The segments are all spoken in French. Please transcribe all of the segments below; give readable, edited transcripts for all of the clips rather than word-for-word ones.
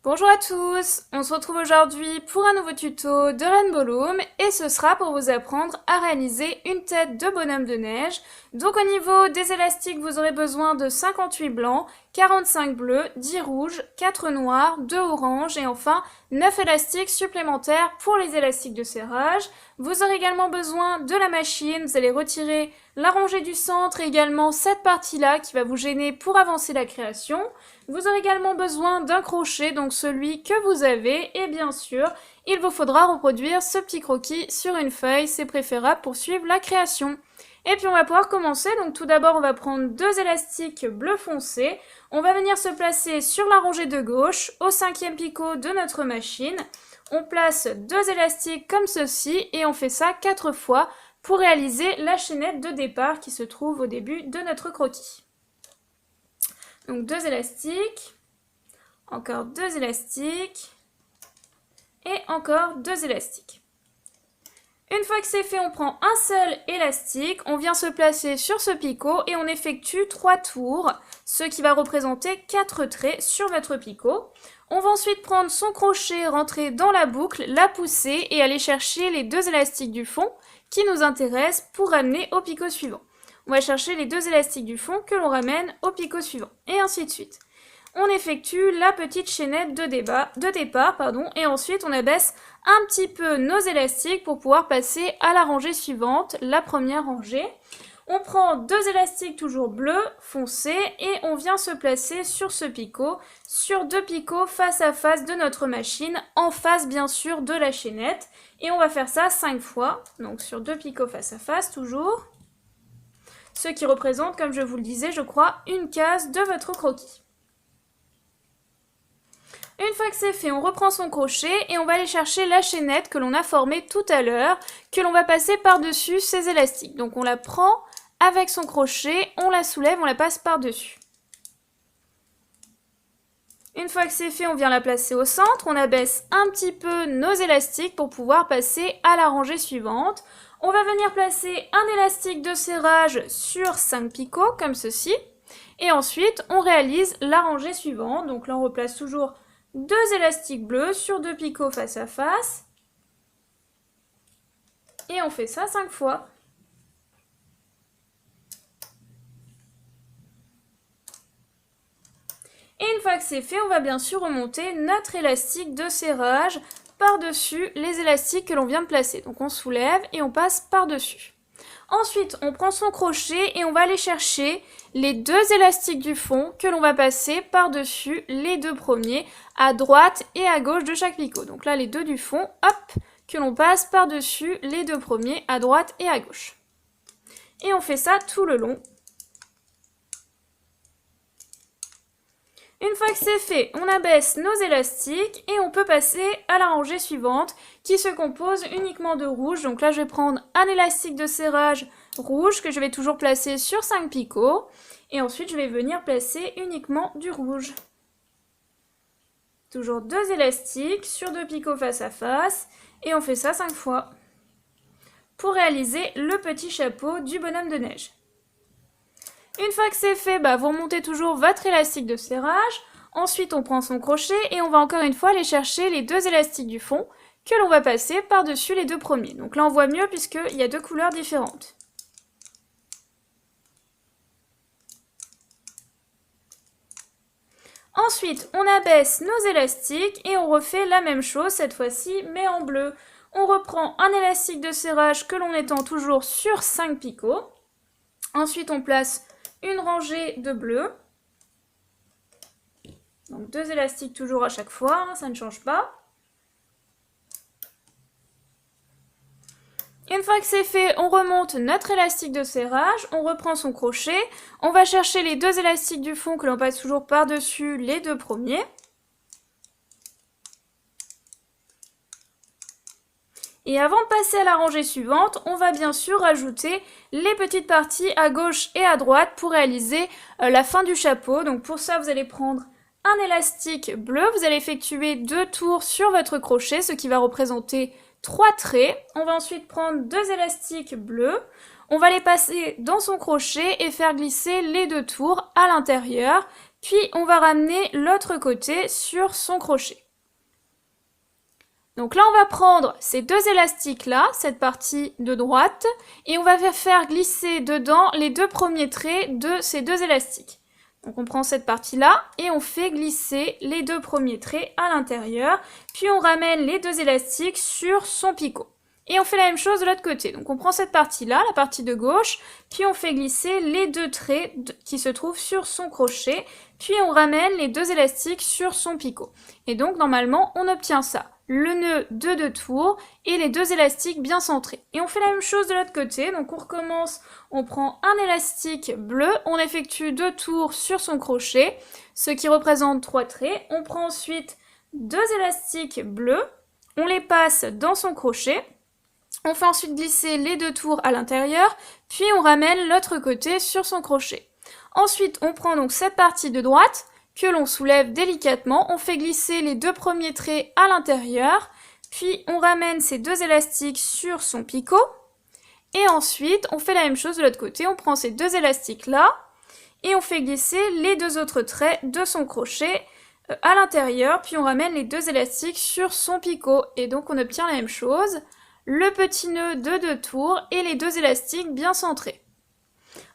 Bonjour à tous, on se retrouve aujourd'hui pour un nouveau tuto de Rainbow Loom et ce sera pour vous apprendre à réaliser une tête de bonhomme de neige. Donc au niveau des élastiques, vous aurez besoin de 58 blancs, 45 bleus, 10 rouges, 4 noirs, 2 oranges et enfin 9 élastiques supplémentaires pour les élastiques de serrage. Vous aurez également besoin de la machine, vous allez retirer la rangée du centre et également cette partie-là qui va vous gêner pour avancer la création. Vous aurez également besoin d'un crochet, donc celui que vous avez, et bien sûr, il vous faudra reproduire ce petit croquis sur une feuille, c'est préférable pour suivre la création. Et puis on va pouvoir commencer, donc tout d'abord on va prendre deux élastiques bleu foncé, on va venir se placer sur la rangée de gauche, au 5e picot de notre machine, on place deux élastiques comme ceci et on fait ça 4 fois pour réaliser la chaînette de départ qui se trouve au début de notre croquis. Donc deux élastiques, encore deux élastiques et encore deux élastiques. Une fois que c'est fait, on prend un seul élastique, on vient se placer sur ce picot et on effectue 3 tours, ce qui va représenter 4 traits sur votre picot. On va ensuite prendre son crochet, rentrer dans la boucle, la pousser et aller chercher les deux élastiques du fond qui nous intéressent pour ramener au picot suivant. On va chercher les deux élastiques du fond que l'on ramène au picot suivant, et ainsi de suite. On effectue la petite chaînette de départ, et ensuite on abaisse un petit peu nos élastiques pour pouvoir passer à la rangée suivante, la première rangée. On prend deux élastiques toujours bleus, foncés, et on vient se placer sur ce picot, sur deux picots face à face de notre machine, en face bien sûr de la chaînette. Et on va faire ça 5 fois, donc sur deux picots face à face toujours. Ce qui représente, comme je vous le disais, je crois, une case de votre croquis. Une fois que c'est fait, on reprend son crochet et on va aller chercher la chaînette que l'on a formée tout à l'heure, que l'on va passer par-dessus ces élastiques. Donc on la prend avec son crochet, on la soulève, on la passe par-dessus. Une fois que c'est fait, on vient la placer au centre, on abaisse un petit peu nos élastiques pour pouvoir passer à la rangée suivante. On va venir placer un élastique de serrage sur 5 picots, comme ceci. Et ensuite, on réalise la rangée suivante. Donc là, on replace toujours deux élastiques bleus sur deux picots face à face. Et on fait ça 5 fois. Et une fois que c'est fait, on va bien sûr remonter notre élastique de serrage par-dessus les élastiques que l'on vient de placer. Donc on soulève et on passe par-dessus. Ensuite, on prend son crochet et on va aller chercher les deux élastiques du fond que l'on va passer par-dessus les deux premiers à droite et à gauche de chaque picot. Donc là, les deux du fond, hop, que l'on passe par-dessus les deux premiers à droite et à gauche. Et on fait ça tout le long. Une fois que c'est fait, on abaisse nos élastiques et on peut passer à la rangée suivante qui se compose uniquement de rouge. Donc là, je vais prendre un élastique de serrage rouge que je vais toujours placer sur 5 picots. Et ensuite, je vais venir placer uniquement du rouge. Toujours deux élastiques sur deux picots face à face. Et on fait ça 5 fois pour réaliser le petit chapeau du bonhomme de neige. Une fois que c'est fait, vous remontez toujours votre élastique de serrage. Ensuite, on prend son crochet et on va encore une fois aller chercher les deux élastiques du fond que l'on va passer par-dessus les deux premiers. Donc là, on voit mieux puisqu'il y a deux couleurs différentes. Ensuite, on abaisse nos élastiques et on refait la même chose cette fois-ci, mais en bleu. On reprend un élastique de serrage que l'on étend toujours sur 5 picots. Ensuite, on place une rangée de bleus. Donc deux élastiques toujours à chaque fois, ça ne change pas. Une fois que c'est fait, on remonte notre élastique de serrage, on reprend son crochet, on va chercher les deux élastiques du fond que l'on passe toujours par-dessus les deux premiers. Et avant de passer à la rangée suivante, on va bien sûr rajouter les petites parties à gauche et à droite pour réaliser la fin du chapeau. Donc pour ça, vous allez prendre un élastique bleu, vous allez effectuer 2 tours sur votre crochet, ce qui va représenter 3 traits. On va ensuite prendre deux élastiques bleus, on va les passer dans son crochet et faire glisser les 2 tours à l'intérieur, puis on va ramener l'autre côté sur son crochet. Donc là, on va prendre ces deux élastiques-là, cette partie de droite, et on va faire glisser dedans les deux premiers traits de ces deux élastiques. Donc on prend cette partie-là et on fait glisser les deux premiers traits à l'intérieur, puis on ramène les deux élastiques sur son picot. Et on fait la même chose de l'autre côté. Donc on prend cette partie-là, la partie de gauche, puis on fait glisser les deux traits qui se trouvent sur son crochet, puis on ramène les deux élastiques sur son picot. Et donc normalement, on obtient ça. Le nœud de 2 tours et les deux élastiques bien centrés. Et on fait la même chose de l'autre côté, donc on recommence, on prend un élastique bleu, on effectue 2 tours sur son crochet, ce qui représente 3 traits. On prend ensuite 2 élastiques bleus, on les passe dans son crochet, on fait ensuite glisser les 2 tours à l'intérieur, puis on ramène l'autre côté sur son crochet. Ensuite, on prend donc cette partie de droite, que l'on soulève délicatement, on fait glisser les deux premiers traits à l'intérieur, puis on ramène ces deux élastiques sur son picot, et ensuite on fait la même chose de l'autre côté, on prend ces deux élastiques là, et on fait glisser les deux autres traits de son crochet à l'intérieur, puis on ramène les deux élastiques sur son picot, et donc on obtient la même chose, le petit nœud de 2 tours et les deux élastiques bien centrés.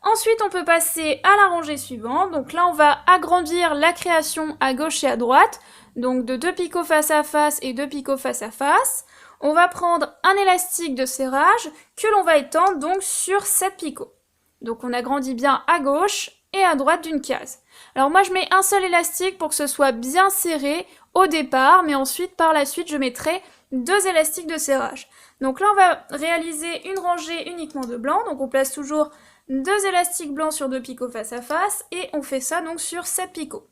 Ensuite, on peut passer à la rangée suivante. Donc là, on va agrandir la création à gauche et à droite. Donc de 2 picots face à face et 2 picots face à face. On va prendre un élastique de serrage que l'on va étendre donc sur 7 picots. Donc on agrandit bien à gauche et à droite d'une case. Alors moi, je mets un seul élastique pour que ce soit bien serré au départ, mais ensuite, par la suite, je mettrai 2 élastiques de serrage. Donc là, on va réaliser une rangée uniquement de blanc. Donc on place toujours 2 élastiques blancs sur 2 picots face à face et on fait ça donc sur 7 picots.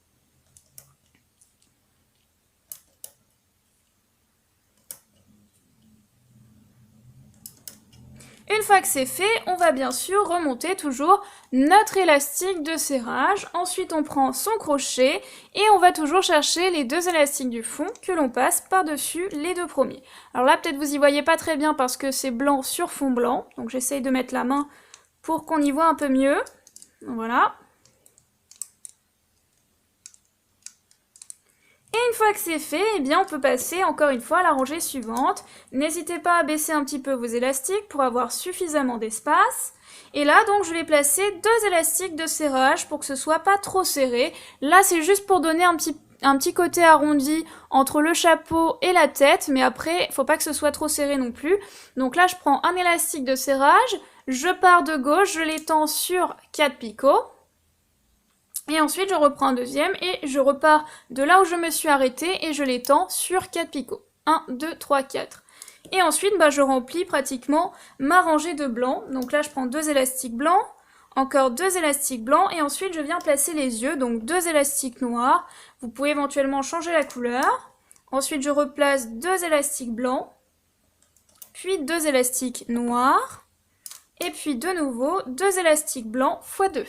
Une fois que c'est fait, on va bien sûr remonter toujours notre élastique de serrage. Ensuite, on prend son crochet et on va toujours chercher les 2 élastiques du fond que l'on passe par-dessus les 2 premiers. Alors là, peut-être vous y voyez pas très bien parce que c'est blanc sur fond blanc. Donc j'essaye de mettre la main pour qu'on y voit un peu mieux. Voilà. Et une fois que c'est fait, eh bien on peut passer encore une fois à la rangée suivante. N'hésitez pas à baisser un petit peu vos élastiques pour avoir suffisamment d'espace. Et là, donc, je vais placer 2 élastiques de serrage pour que ce soit pas trop serré. Là, c'est juste pour donner un petit côté arrondi entre le chapeau et la tête, mais après, faut pas que ce soit trop serré non plus. Donc là, je prends un élastique de serrage, je pars de gauche, je l'étends sur 4 picots. Et ensuite, je reprends un deuxième et je repars de là où je me suis arrêtée et je l'étends sur 4 picots. 1, 2, 3, 4. Et ensuite, je remplis pratiquement ma rangée de blancs. Donc là, je prends 2 élastiques blancs, encore 2 élastiques blancs et ensuite, je viens placer les yeux. Donc 2 élastiques noirs. Vous pouvez éventuellement changer la couleur. Ensuite, je replace 2 élastiques blancs, puis 2 élastiques noirs. Et puis de nouveau, 2 élastiques blancs x 2.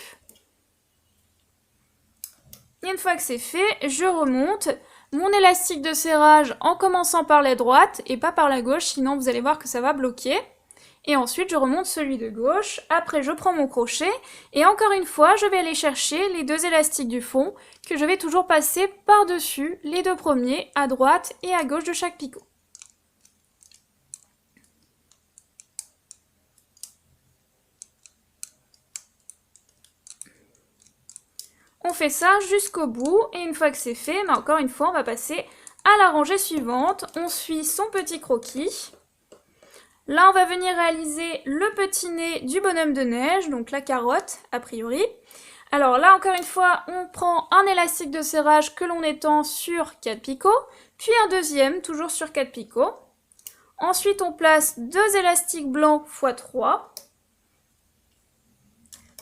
Et une fois que c'est fait, je remonte mon élastique de serrage en commençant par la droite et pas par la gauche, sinon vous allez voir que ça va bloquer. Et ensuite, je remonte celui de gauche. Après, je prends mon crochet. Et encore une fois, je vais aller chercher les 2 élastiques du fond que je vais toujours passer par-dessus les 2 premiers, à droite et à gauche de chaque picot. On fait ça jusqu'au bout et une fois que c'est fait, encore une fois, on va passer à la rangée suivante. On suit son petit croquis. Là, on va venir réaliser le petit nez du bonhomme de neige, donc la carotte, a priori. Alors là, encore une fois, on prend un élastique de serrage que l'on étend sur 4 picots, puis un deuxième, toujours sur 4 picots. Ensuite, on place 2 élastiques blancs x 3.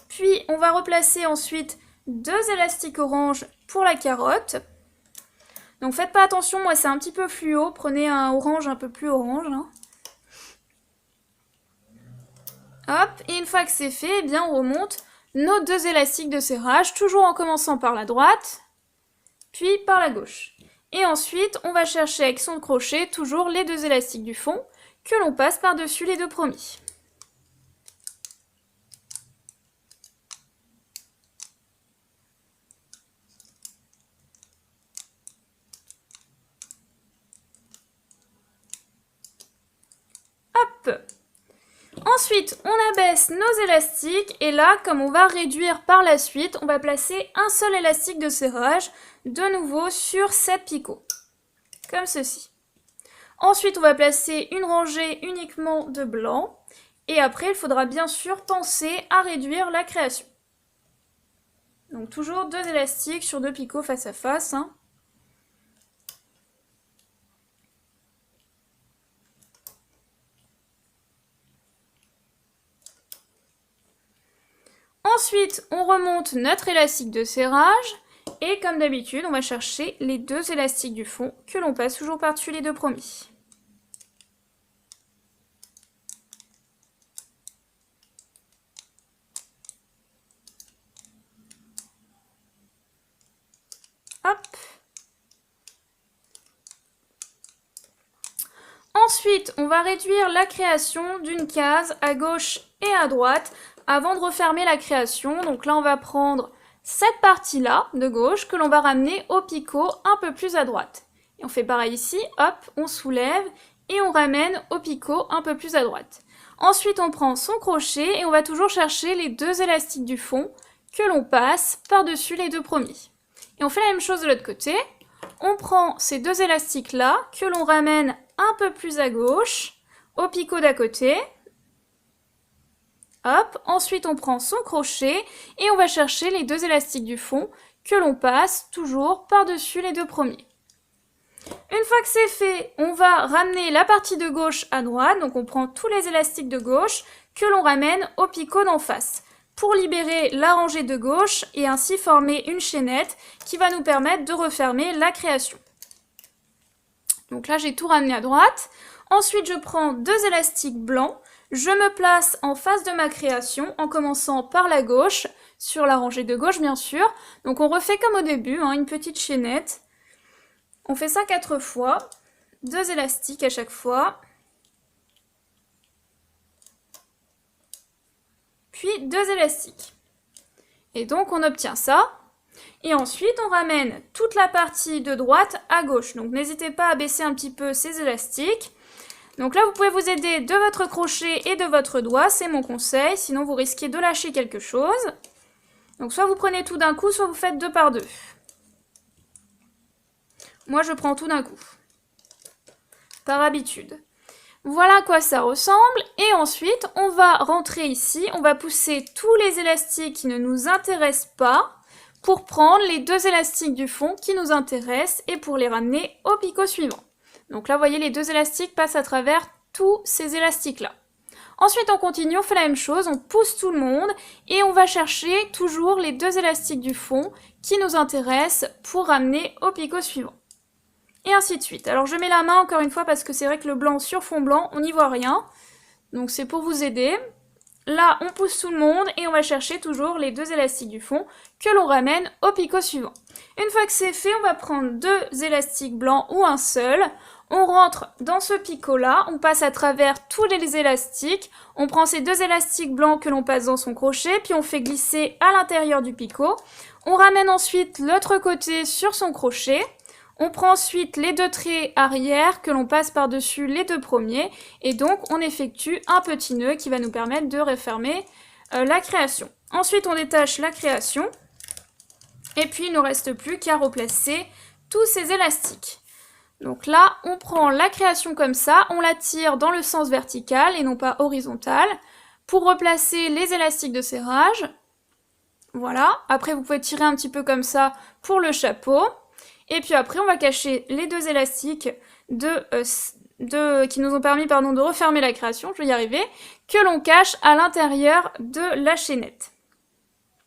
Puis, on va replacer ensuite 2 élastiques orange pour la carotte. Donc faites pas attention, moi c'est un petit peu fluo, prenez un orange un peu plus orange. Hop, et une fois que c'est fait, eh bien on remonte nos 2 élastiques de serrage, toujours en commençant par la droite, puis par la gauche. Et ensuite, on va chercher avec son crochet toujours les 2 élastiques du fond que l'on passe par-dessus les 2 premiers. Hop. Ensuite, on abaisse nos élastiques et là, comme on va réduire par la suite, on va placer un seul élastique de serrage de nouveau sur 7 picots, comme ceci. Ensuite, on va placer une rangée uniquement de blanc et après, il faudra bien sûr penser à réduire la création. Donc toujours 2 élastiques sur 2 picots face à face. Ensuite, on remonte notre élastique de serrage et comme d'habitude, on va chercher les 2 élastiques du fond que l'on passe toujours par-dessus les 2 premiers. Hop. Ensuite, on va réduire la création d'une case à gauche et à droite avant de refermer la création. Donc là, on va prendre cette partie-là de gauche que l'on va ramener au picot un peu plus à droite. Et on fait pareil ici, hop, on soulève et on ramène au picot un peu plus à droite. Ensuite, on prend son crochet et on va toujours chercher les 2 élastiques du fond que l'on passe par-dessus les 2 premiers. Et on fait la même chose de l'autre côté. On prend ces 2 élastiques-là que l'on ramène un peu plus à gauche, au picot d'à côté. Hop, ensuite on prend son crochet et on va chercher les 2 élastiques du fond que l'on passe toujours par-dessus les 2 premiers. Une fois que c'est fait, on va ramener la partie de gauche à droite, donc on prend tous les élastiques de gauche que l'on ramène au picot d'en face pour libérer la rangée de gauche et ainsi former une chaînette qui va nous permettre de refermer la création. Donc là, j'ai tout ramené à droite. Ensuite, je prends 2 élastiques blancs. Je me place en face de ma création en commençant par la gauche, sur la rangée de gauche bien sûr. Donc on refait comme au début, une petite chaînette. On fait ça 4 fois. 2 élastiques à chaque fois. Puis 2 élastiques. Et donc on obtient ça. Et ensuite on ramène toute la partie de droite à gauche. Donc n'hésitez pas à baisser un petit peu ces élastiques. Donc là vous pouvez vous aider de votre crochet et de votre doigt, c'est mon conseil, sinon vous risquez de lâcher quelque chose. Donc soit vous prenez tout d'un coup, soit vous faites 2 par 2. Moi je prends tout d'un coup, par habitude. Voilà à quoi ça ressemble, et ensuite on va rentrer ici, on va pousser tous les élastiques qui ne nous intéressent pas, pour prendre les 2 élastiques du fond qui nous intéressent et pour les ramener au picot suivant. Donc là, vous voyez, les 2 élastiques passent à travers tous ces élastiques-là. Ensuite, on continue, on fait la même chose, on pousse tout le monde et on va chercher toujours les 2 élastiques du fond qui nous intéressent pour ramener au picot suivant. Et ainsi de suite. Alors je mets la main encore une fois parce que c'est vrai que le blanc sur fond blanc, on n'y voit rien. Donc c'est pour vous aider. Là, on pousse tout le monde et on va chercher toujours les 2 élastiques du fond que l'on ramène au picot suivant. Une fois que c'est fait, on va prendre 2 élastiques blancs ou un seul. On rentre dans ce picot-là, on passe à travers tous les élastiques. On prend ces 2 élastiques blancs que l'on passe dans son crochet, puis on fait glisser à l'intérieur du picot. On ramène ensuite l'autre côté sur son crochet. On prend ensuite les 2 traits arrière que l'on passe par-dessus les 2 premiers et donc on effectue un petit nœud qui va nous permettre de refermer la création. Ensuite on détache la création et puis il ne reste plus qu'à replacer tous ces élastiques. Donc là on prend la création comme ça, on la tire dans le sens vertical et non pas horizontal pour replacer les élastiques de serrage. Voilà, après vous pouvez tirer un petit peu comme ça pour le chapeau. Et puis après, on va cacher les 2 élastiques qui nous ont permis de refermer la création, je vais y arriver, que l'on cache à l'intérieur de la chaînette.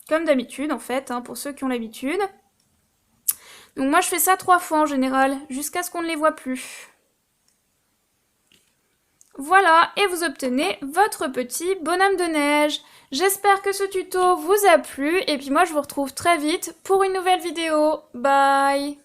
Comme d'habitude, en fait, pour ceux qui ont l'habitude. Donc moi, je fais ça 3 fois en général, jusqu'à ce qu'on ne les voit plus. Voilà, et vous obtenez votre petit bonhomme de neige. J'espère que ce tuto vous a plu, et puis moi, je vous retrouve très vite pour une nouvelle vidéo. Bye!